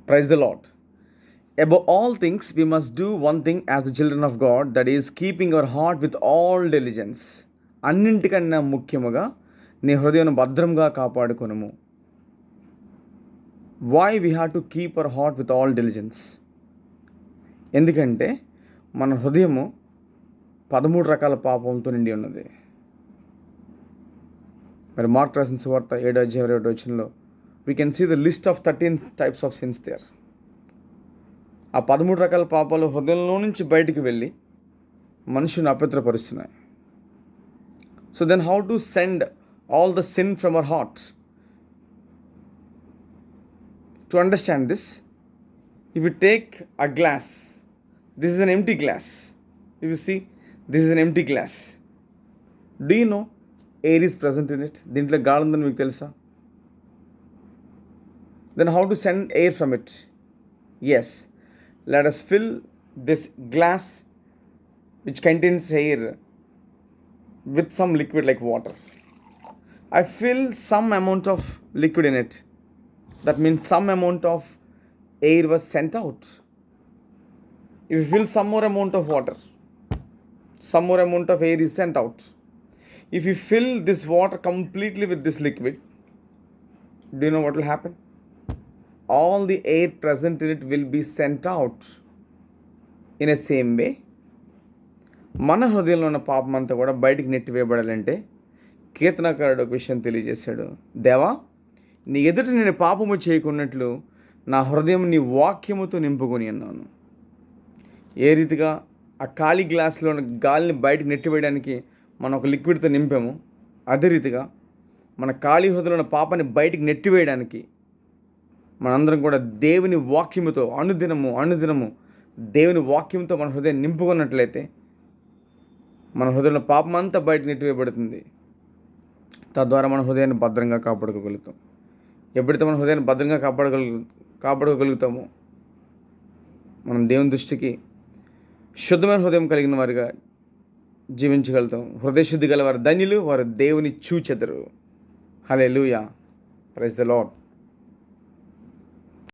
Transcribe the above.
Praise the lord. Above all things, we must do one thing as the children of God, that is keeping our heart with all diligence. అన్నింటికన్నా ముఖ్యముగా నీ హృదయం భద్రంగా కాపాడుకొనుము. Why we have to keep our heart with all diligence? ఎందుకంటే మన హృదయము 13 రకాల పాపంతో నిండి ఉన్నది. మరి మార్క్ రాసిన సువార్త 7:21 we can see the list of 13 types of sins there. ఆ 13 రకాల పాపాలు హృదయంలో నుంచి బయటికి వెళ్ళి మనుషుని అపవిత్రపరుస్తున్నాయి. So then how to send all the sin from our heart? To understand this, if you take a glass, this is an empty glass. If you see, this is an empty glass. Do you know air is present in it? దీంట్లో గాలి ఉందని మీకు తెలుసా? Then how to send air from it? Yes, let us fill this glass which contains air with some liquid like water. I fill some amount of liquid in it. That means some amount of air was sent out. If you fill some more amount of water, some more amount of air is sent out. If you fill this water completely with this liquid, do you know what will happen? All the air present in it will be sent out. In a same way, మన హృదయంలో ఉన్న పాపం అంతా కూడా బయటికి నెట్టివేయబడాలంటే కీర్తనకారుడు ఒక విషయం తెలియజేశాడు. దేవా, నీ ఎదుట నేను పాపము చేయకున్నట్లు నా హృదయం నీ వాక్యముతో నింపుకొని అన్నాను. ఏ రీతిగా ఆ ఖాళీ గ్లాసులో ఉన్న గాలిని బయటికి నెట్టివేయడానికి మనం ఒక లిక్విడ్తో నింపాము, అదే రీతిగా మన ఖాళీ హృదయంలో ఉన్న పాపాన్ని బయటికి నెట్టివేయడానికి మనందరం కూడా దేవుని వాక్యముతో అనుదినము దేవుని వాక్యంతో మన హృదయం నింపుకున్నట్లయితే మన హృదయంలో పాపం అంతా బయట నెట్టివేయబడుతుంది. తద్వారా మన హృదయాన్ని భద్రంగా కాపాడుకోగలుగుతాం. ఎప్పుడైతే మన హృదయాన్ని భద్రంగా కాపాడుకోగలుగుతామో మనం దేవుని దృష్టికి శుద్ధమైన హృదయం కలిగిన వారిగా జీవించగలుగుతాం. హృదయ శుద్ధి గల వారు ధన్యులు, వారు దేవుని చూచెదరు. హల్లెలూయా, ప్రైజ్ ద లార్డ్.